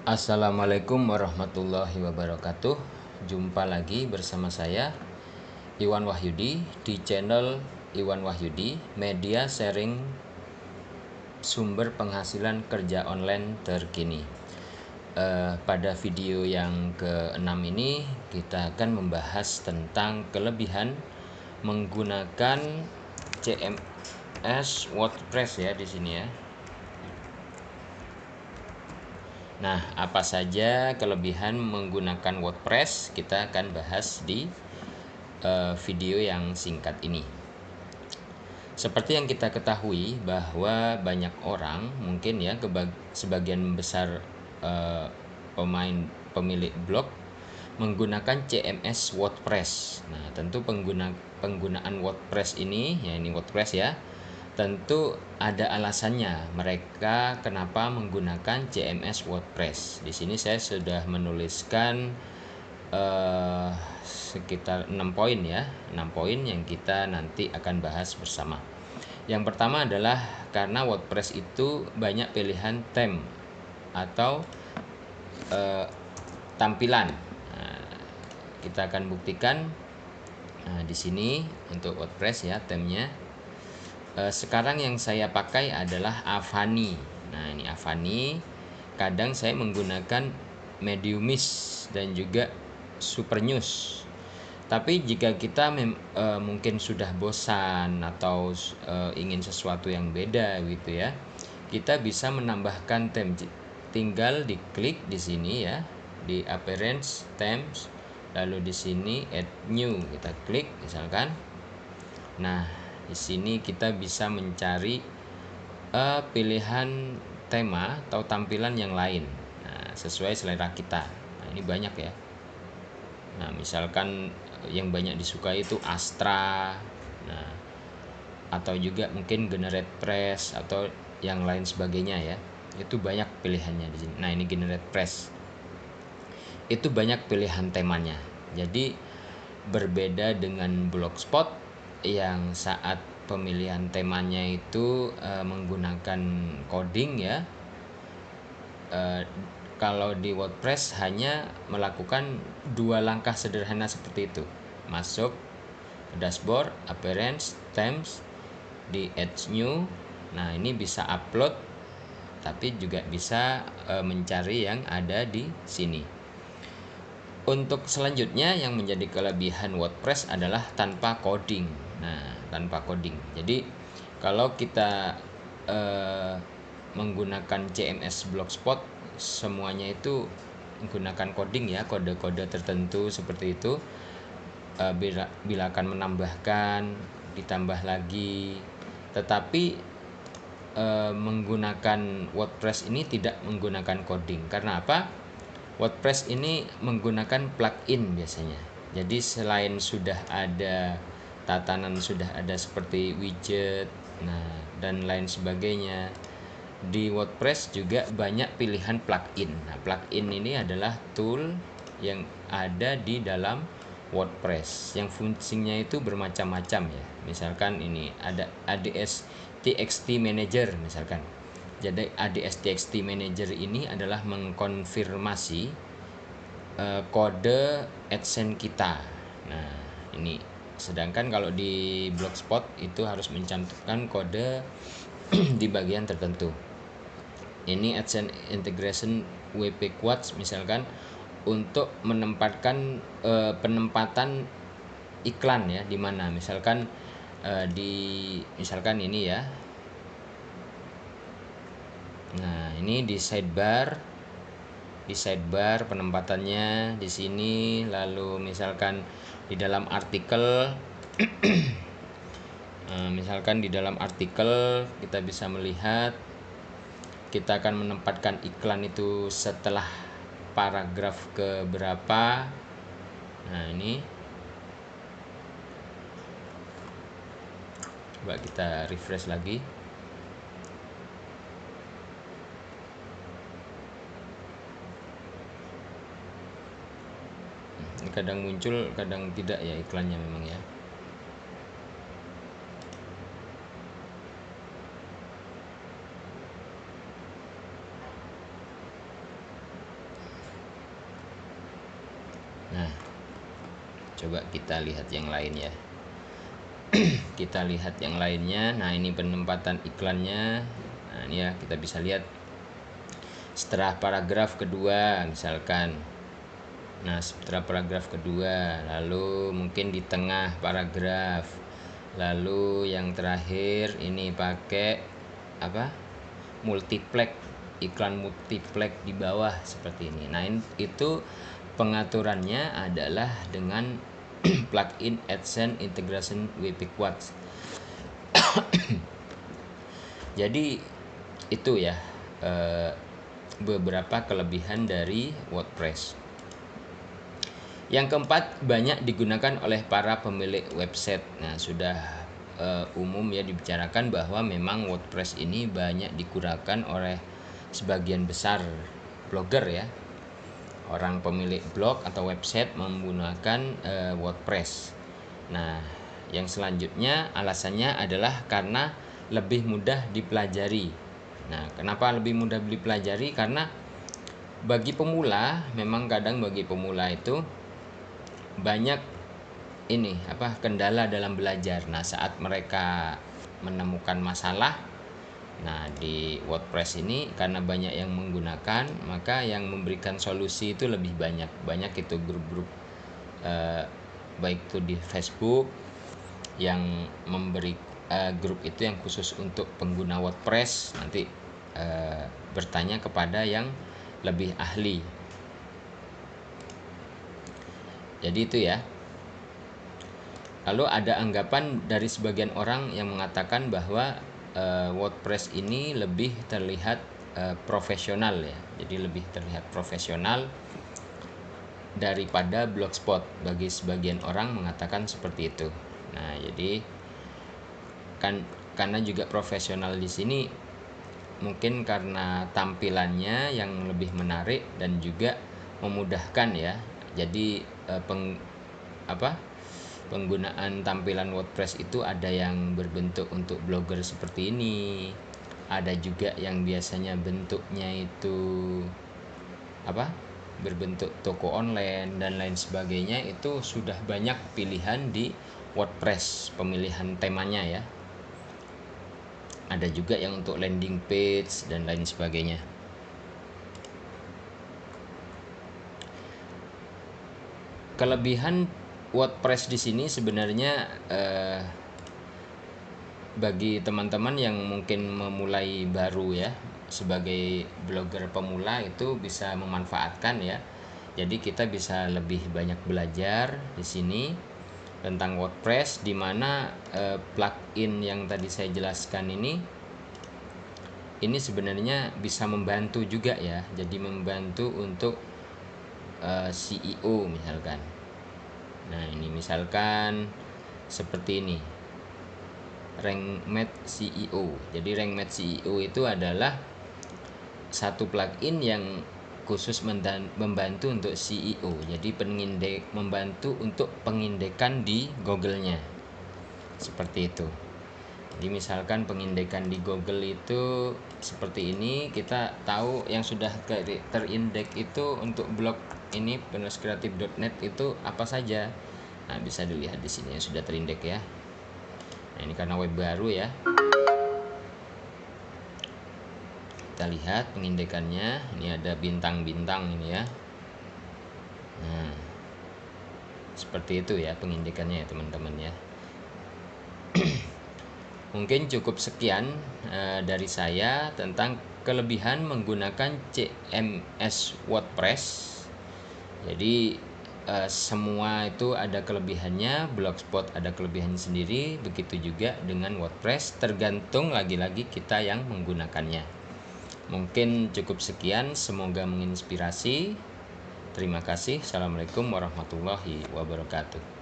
Assalamualaikum warahmatullahi wabarakatuh. Jumpa lagi bersama saya Iwan Wahyudi di channel Iwan Wahyudi, media sharing sumber penghasilan kerja online terkini. Pada video yang ke-6 ini kita akan membahas tentang kelebihan menggunakan CMS WordPress ya di sini ya. Nah, apa saja kelebihan menggunakan WordPress kita akan bahas di video yang singkat ini. Seperti yang kita ketahui bahwa banyak orang, mungkin ya sebagian besar pemilik blog menggunakan CMS WordPress. Nah, tentu penggunaan WordPress ini, ya ini WordPress ya, tentu ada alasannya mereka kenapa menggunakan CMS WordPress. Di sini saya sudah menuliskan sekitar 6 poin ya, 6 poin yang kita nanti akan bahas bersama. Yang pertama adalah karena WordPress itu banyak pilihan theme atau tampilan. Nah, kita akan buktikan di sini untuk WordPress ya theme-nya. Sekarang yang saya pakai adalah Avani. Nah, ini Avani. Kadang saya menggunakan Mediumist dan juga Supernews. Tapi jika kita mungkin sudah bosan atau ingin sesuatu yang beda gitu ya, kita bisa menambahkan theme. Tinggal diklik di sini ya, di Appearance, Themes, lalu di sini Add New kita klik misalkan. Nah, di sini kita bisa mencari pilihan tema atau tampilan yang lain, nah, sesuai selera kita. Nah, ini banyak ya. Nah, misalkan yang banyak disukai itu Astra, nah, atau juga mungkin Generate Press atau yang lain sebagainya ya. Itu banyak pilihannya di sini. Nah, ini Generate Press. Itu banyak pilihan temanya. Jadi berbeda dengan Blogspot yang saat pemilihan temanya itu menggunakan coding ya. Kalau di WordPress hanya melakukan 2 langkah sederhana seperti itu. Masuk dashboard, appearance, themes, di add new. Nah, ini bisa upload tapi juga bisa mencari yang ada di sini. Untuk selanjutnya yang menjadi kelebihan WordPress adalah tanpa coding. Nah, tanpa coding. Jadi kalau kita menggunakan CMS Blogspot, semuanya itu menggunakan coding ya, kode-kode tertentu seperti itu. Bila akan menambahkan, ditambah lagi. Tetapi menggunakan WordPress ini tidak menggunakan coding. Karena apa? WordPress ini menggunakan plugin biasanya. Jadi selain sudah ada tatanan, sudah ada seperti widget, nah dan lain sebagainya, di WordPress juga banyak pilihan plugin. Nah, plugin ini adalah tool yang ada di dalam WordPress yang fungsinya itu bermacam-macam ya. Misalkan ini ada ADS TXT Manager misalkan. Jadi ADS TXT Manager ini adalah mengkonfirmasi kode AdSense kita. Nah, ini sedangkan kalau di Blogspot itu harus mencantumkan kode di bagian tertentu. Ini AdSense Integration WP Quotes misalkan untuk menempatkan penempatan iklan ya, di mana misalkan misalkan ini ya. Nah, ini di sidebar penempatannya di sini, lalu misalkan di dalam artikel misalkan di dalam artikel kita bisa melihat kita akan menempatkan iklan itu setelah paragraf ke berapa. Nah, ini coba kita refresh lagi. Ini kadang muncul, kadang tidak ya iklannya memang ya. Coba kita lihat yang lain ya. Kita lihat yang lainnya. Nah, ini penempatan iklannya. Nah, ini ya, kita bisa lihat setelah paragraf kedua misalkan. Nah, setelah paragraf kedua, lalu mungkin di tengah paragraf, lalu yang terakhir ini pakai apa, multiplex, iklan multiplex di bawah seperti ini. Nah, itu pengaturannya adalah dengan plugin AdSense integration WP Quotes. Jadi itu ya beberapa kelebihan dari WordPress. Yang keempat, banyak digunakan oleh para pemilik website. Nah, sudah umum ya dibicarakan bahwa memang WordPress ini banyak digunakan oleh sebagian besar blogger ya. Orang pemilik blog atau website menggunakan WordPress. Nah, yang selanjutnya alasannya adalah karena lebih mudah dipelajari. Nah, kenapa lebih mudah dipelajari? Karena bagi pemula, memang kadang bagi pemula itu banyak kendala dalam belajar. Nah, saat mereka menemukan masalah, nah di WordPress ini karena banyak yang menggunakan, maka yang memberikan solusi itu lebih banyak itu grup-grup baik itu di Facebook yang memberi grup itu yang khusus untuk pengguna WordPress, nanti bertanya kepada yang lebih ahli. Jadi itu ya. Lalu ada anggapan dari sebagian orang yang mengatakan bahwa WordPress ini lebih terlihat profesional ya. Jadi lebih terlihat profesional daripada Blogspot. Bagi sebagian orang mengatakan seperti itu. Nah, jadi karena juga profesional di sini mungkin karena tampilannya yang lebih menarik dan juga memudahkan ya. Jadi penggunaan tampilan WordPress itu ada yang berbentuk untuk blogger seperti ini, ada juga yang biasanya bentuknya itu berbentuk toko online dan lain sebagainya. Itu sudah banyak pilihan di WordPress, pemilihan temanya ya. Ada juga yang untuk landing page dan lain sebagainya. Kelebihan WordPress di sini sebenarnya bagi teman-teman yang mungkin memulai baru ya, sebagai blogger pemula itu bisa memanfaatkan ya. Jadi kita bisa lebih banyak belajar di sini tentang WordPress, di mana plugin yang tadi saya jelaskan ini sebenarnya bisa membantu juga ya. Jadi membantu untuk CEO misalkan. Nah, ini misalkan seperti ini, RankMath CEO. Jadi RankMath CEO itu adalah satu plugin yang khusus membantu untuk CEO. Jadi membantu untuk pengindekan di Google-nya. Seperti itu. Jadi misalkan pengindekan di Google itu seperti ini, kita tahu yang sudah terindeks itu untuk blog ini penuliskreatif.net itu apa saja. Nah, bisa dilihat di sini yang sudah terindeks ya. Nah, ini karena web baru ya. Kita lihat pengindekannya, ini ada bintang-bintang ini ya. Nah, seperti itu ya pengindekannya ya teman-teman ya. Mungkin cukup sekian dari saya tentang kelebihan menggunakan CMS WordPress. Jadi semua itu ada kelebihannya, Blogspot ada kelebihannya sendiri, begitu juga dengan WordPress, tergantung lagi-lagi kita yang menggunakannya. Mungkin cukup sekian, semoga menginspirasi. Terima kasih. Assalamualaikum warahmatullahi wabarakatuh.